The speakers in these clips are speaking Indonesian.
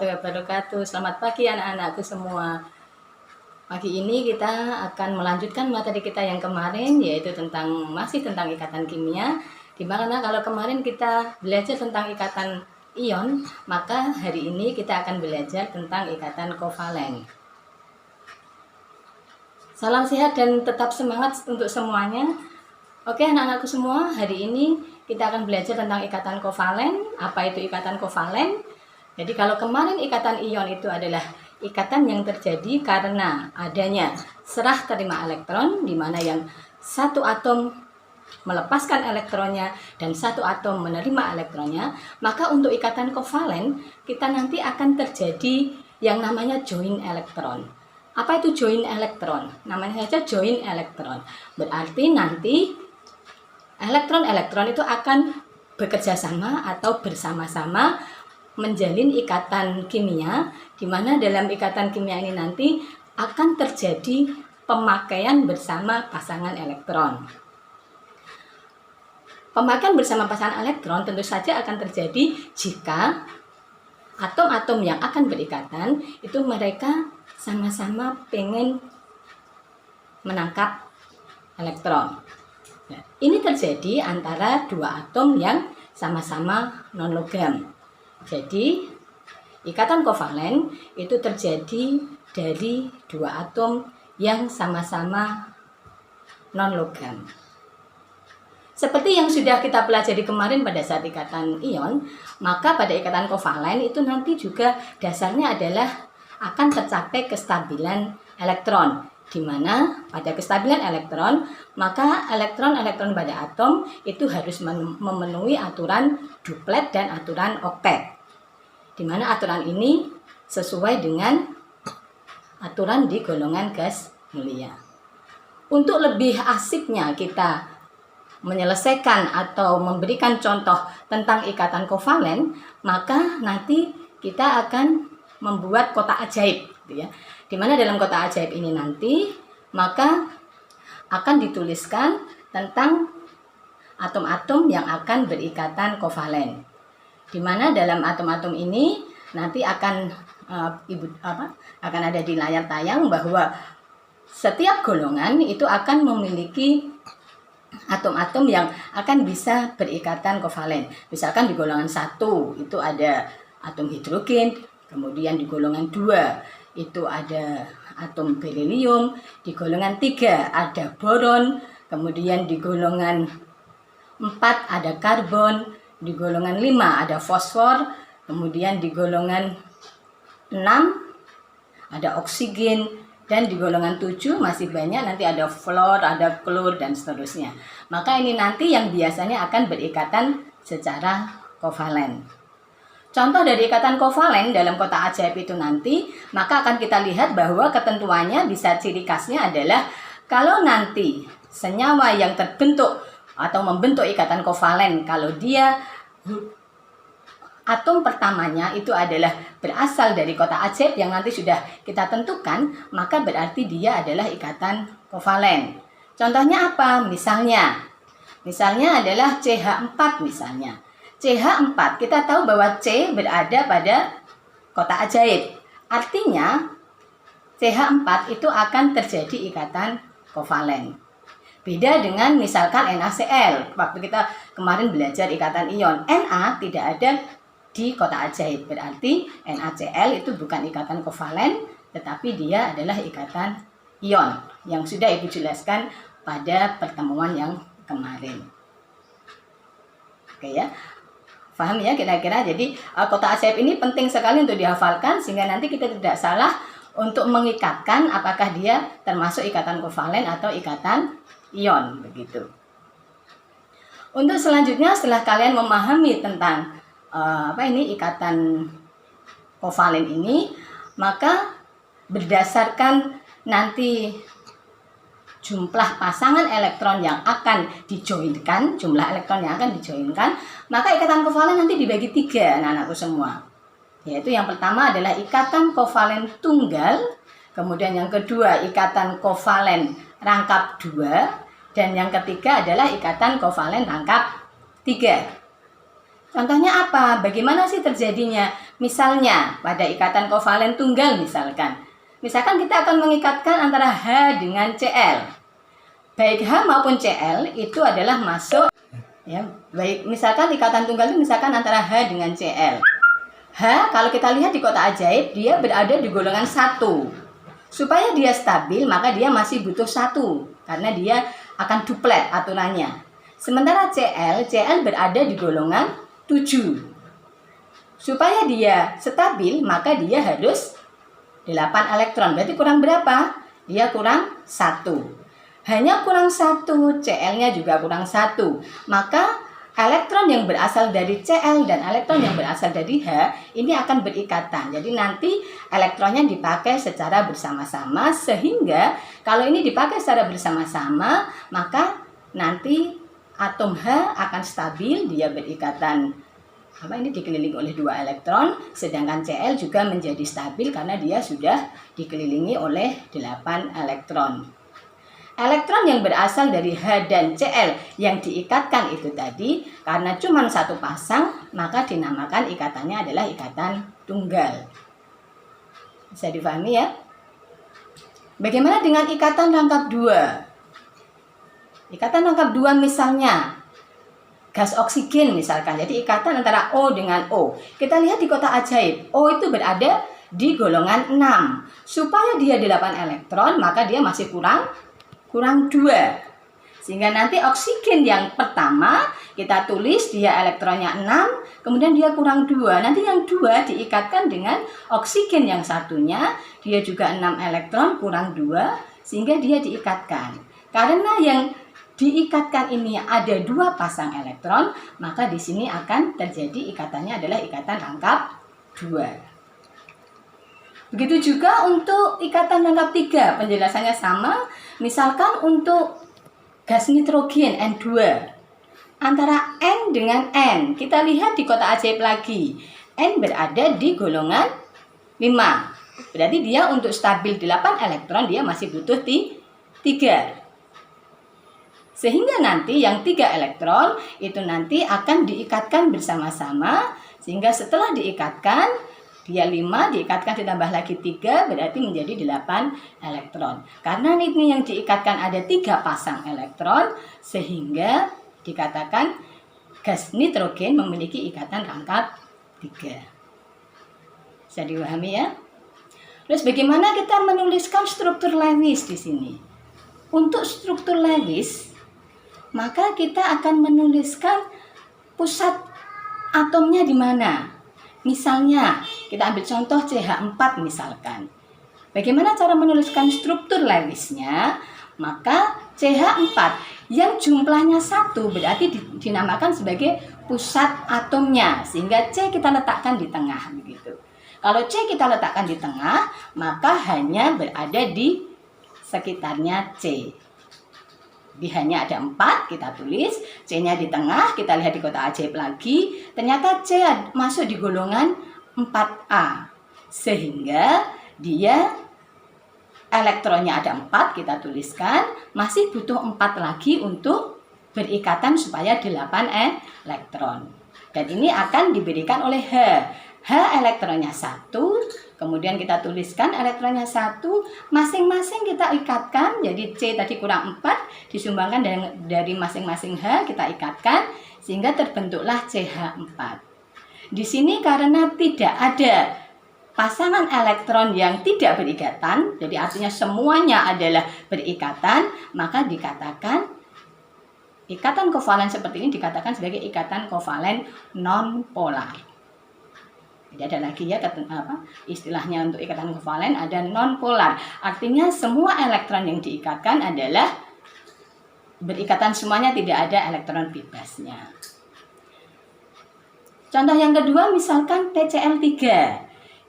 warahmatullahi wabarakatuh. Selamat pagi anak-anakku semua. Pagi ini kita akan melanjutkan materi kita yang kemarin, yaitu masih tentang ikatan kimia. Dimana kalau kemarin kita belajar tentang ikatan ion, maka hari ini kita akan belajar tentang ikatan kovalen. Salam sehat dan tetap semangat untuk semuanya. Oke anak-anakku semua, hari ini kita akan belajar tentang ikatan kovalen. Apa itu ikatan kovalen? Jadi kalau kemarin ikatan ion itu adalah ikatan yang terjadi karena adanya serah terima elektron, di mana yang satu atom melepaskan elektronnya dan satu atom menerima elektronnya. Maka untuk ikatan kovalen kita nanti akan terjadi yang namanya join elektron. Apa itu join elektron? Namanya saja join elektron. Berarti nanti elektron-elektron itu akan bekerja sama atau bersama-sama menjalin ikatan kimia, di mana dalam ikatan kimia ini nanti akan terjadi pemakaian bersama pasangan elektron. Pemakaian bersama pasangan elektron tentu saja akan terjadi jika atom-atom yang akan berikatan itu mereka sama-sama pengen menangkap elektron. Nah, ini terjadi antara dua atom yang sama-sama non-logam. Jadi, ikatan kovalen itu terjadi dari dua atom yang sama-sama non-logam. Seperti yang sudah kita pelajari kemarin pada saat ikatan ion, maka pada ikatan kovalen itu nanti juga dasarnya adalah akan tercapai kestabilan elektron, di mana pada kestabilan elektron, maka elektron-elektron pada atom itu harus memenuhi aturan duplet dan aturan oktet, di mana aturan ini sesuai dengan aturan di golongan gas mulia. Untuk lebih asiknya kita menyelesaikan atau memberikan contoh tentang ikatan kovalen, maka nanti kita akan membuat kotak ajaib, gitu ya. Dimana dalam kotak ajaib ini nanti maka akan dituliskan tentang atom-atom yang akan berikatan kovalen. Dimana dalam atom-atom ini nanti akan akan ada di layar tayang bahwa setiap golongan itu akan memiliki atom-atom yang akan bisa berikatan kovalen. Misalkan di golongan 1 itu ada atom hidrogen, kemudian di golongan 2 itu ada atom berilium, di golongan 3 ada boron, kemudian di golongan 4 ada karbon, di golongan 5 ada fosfor, kemudian di golongan 6 ada oksigen, dan di golongan 7 masih banyak, nanti ada fluor, ada klor, dan seterusnya. Maka ini nanti yang biasanya akan berikatan secara kovalen. Contoh dari ikatan kovalen dalam kotak ajaib itu nanti, maka akan kita lihat bahwa ketentuannya bisa ciri khasnya adalah kalau nanti senyawa yang terbentuk atau membentuk ikatan kovalen, kalau dia atom pertamanya itu adalah berasal dari kotak ajaib yang nanti sudah kita tentukan, maka berarti dia adalah ikatan kovalen. Contohnya apa? Misalnya adalah CH4 misalnya. CH4, kita tahu bahwa C berada pada kotak ajaib. Artinya CH4 itu akan terjadi ikatan kovalen. Beda dengan misalkan NaCl. Waktu kita kemarin belajar ikatan ion, Na tidak ada di kotak ajaib, berarti NaCl itu bukan ikatan kovalen, tetapi dia adalah ikatan ion yang sudah Ibu jelaskan pada pertemuan yang kemarin. Oke ya, paham ya kira-kira. Jadi kotak ajaib ini penting sekali untuk dihafalkan sehingga nanti kita tidak salah untuk mengikatkan apakah dia termasuk ikatan kovalen atau ikatan ion begitu. Untuk selanjutnya, setelah kalian memahami tentang ikatan kovalen ini, maka berdasarkan nanti jumlah pasangan elektron yang akan dijoinkan, maka ikatan kovalen nanti dibagi 3 anak-anakku semua. Yaitu yang pertama adalah ikatan kovalen tunggal, kemudian yang kedua ikatan kovalen rangkap 2, dan yang ketiga adalah ikatan kovalen rangkap 3. Contohnya apa? Bagaimana sih terjadinya? Misalnya pada ikatan kovalen tunggal misalkan. Misalkan kita akan mengikatkan antara H dengan Cl. Baik H maupun Cl itu adalah masuk ya, baik misalkan ikatan tunggal itu misalkan antara H dengan Cl. H kalau kita lihat di kotak ajaib dia berada di golongan 1. Supaya dia stabil maka dia masih butuh 1 karena dia akan duplet aturannya. Sementara Cl berada di golongan 7. Supaya dia stabil maka dia harus 8 elektron. Berarti kurang berapa? Dia kurang 1. Hanya kurang 1, Cl-nya juga kurang 1. Maka elektron yang berasal dari Cl dan elektron yang berasal dari H ini akan berikatan. Jadi nanti elektronnya dipakai secara bersama-sama sehingga kalau ini dipakai secara bersama-sama maka nanti atom H akan stabil, dia berikatan ini dikelilingi oleh 2 elektron, sedangkan Cl juga menjadi stabil karena dia sudah dikelilingi oleh 8 elektron. Elektron yang berasal dari H dan Cl yang diikatkan itu tadi karena cuma 1 pasang maka dinamakan ikatannya adalah ikatan tunggal. Bisa difahami ya? Bagaimana dengan ikatan rangkap 2? Ikatan rangkap 2 misalnya gas oksigen misalkan. Jadi ikatan antara O dengan O. Kita lihat di kotak ajaib. O itu berada di golongan 6. Supaya dia 8 elektron maka dia masih kurang 2. Sehingga nanti oksigen yang pertama kita tulis dia elektronnya 6, kemudian dia kurang 2. Nanti yang 2 diikatkan dengan oksigen yang satunya, dia juga 6 elektron kurang 2, sehingga dia diikatkan. Karena yang diikatkan ini ada 2 pasang elektron, maka di sini akan terjadi ikatannya adalah ikatan rangkap 2. Begitu juga untuk ikatan rangkap 3, penjelasannya sama. Misalkan untuk gas nitrogen N2, antara N dengan N, kita lihat di kotak ajaib lagi. N berada di golongan 5. Berarti dia untuk stabil 8 elektron, dia masih butuh 3. Sehingga nanti yang 3 elektron itu nanti akan diikatkan bersama-sama. Sehingga setelah diikatkan, dia 5 diikatkan ditambah lagi 3 berarti menjadi 8 elektron. Karena ini yang diikatkan ada 3 pasang elektron sehingga dikatakan gas nitrogen memiliki ikatan rangkap 3. Bisa dipahami ya? Terus bagaimana kita menuliskan struktur Lewis di sini? Untuk struktur Lewis maka kita akan menuliskan pusat atomnya di mana? Misalnya, kita ambil contoh CH4 misalkan. Bagaimana cara menuliskan struktur Lewisnya? Maka CH4 yang jumlahnya 1 berarti dinamakan sebagai pusat atomnya. Sehingga C kita letakkan di tengah begitu. Kalau C kita letakkan di tengah, maka hanya berada di sekitarnya C. Jadi hanya ada 4, kita tulis C-nya di tengah, kita lihat di kotak ajaib lagi, ternyata C masuk di golongan 4A. Sehingga dia elektronnya ada 4, kita tuliskan, masih butuh 4 lagi untuk berikatan supaya 8 elektron. Dan ini akan diberikan oleh H. H elektronnya 1, kemudian kita tuliskan elektronnya 1, masing-masing kita ikatkan, jadi C tadi kurang 4, disumbangkan dari masing-masing H, kita ikatkan, sehingga terbentuklah CH4. Di sini karena tidak ada pasangan elektron yang tidak berikatan, jadi artinya semuanya adalah berikatan, maka dikatakan ikatan kovalen seperti ini dikatakan sebagai ikatan kovalen non-polar. Jadi ada lagi ya istilahnya untuk ikatan kovalen ada non-polar. Artinya semua elektron yang diikatkan adalah berikatan semuanya, tidak ada elektron bebasnya. Contoh yang kedua misalkan PCl3.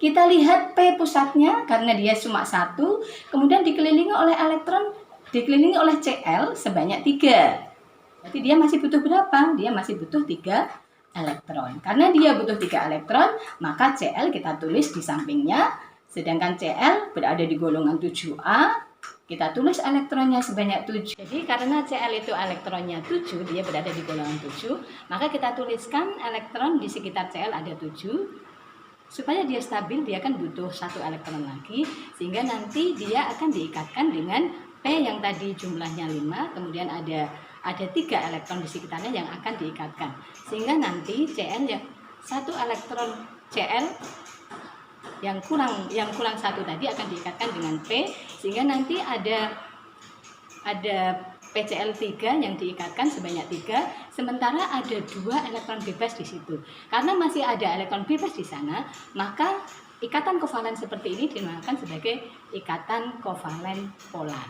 Kita lihat P pusatnya karena dia cuma 1, kemudian dikelilingi oleh elektron, dikelilingi oleh Cl sebanyak 3. Berarti dia masih butuh berapa? Dia masih butuh 3 elektron. Karena dia butuh 3 elektron, maka Cl kita tulis di sampingnya, sedangkan Cl berada di golongan 7A, Kita tulis elektronnya sebanyak 7. Jadi karena Cl itu elektronnya 7, dia berada di golongan 7, maka kita tuliskan elektron di sekitar Cl ada 7. Supaya dia stabil, dia kan butuh 1 elektron lagi, sehingga nanti dia akan diikatkan dengan P yang tadi jumlahnya 5, kemudian ada 3 elektron di sekitarnya yang akan diikatkan. Sehingga nanti Cl yang 1 elektron Cl yang kurang 1 tadi akan diikatkan dengan P, sehingga nanti ada PCl3 yang diikatkan sebanyak 3, sementara ada 2 elektron bebas di situ. Karena masih ada elektron bebas di sana, maka ikatan kovalen seperti ini dinamakan sebagai ikatan kovalen polar.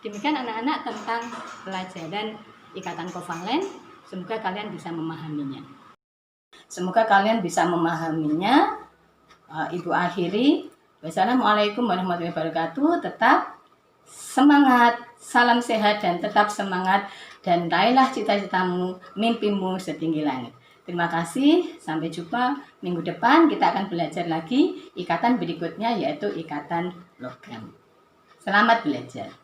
Demikian anak-anak tentang pelajaran ikatan kovalen. Semoga kalian bisa memahaminya. Ibu akhiri. Wassalamualaikum warahmatullahi wabarakatuh. Tetap semangat, salam sehat dan tetap semangat, dan raihlah cita-citamu, mimpimu setinggi langit. Terima kasih, sampai jumpa minggu depan. Kita akan belajar lagi ikatan berikutnya, yaitu ikatan logam. Selamat belajar.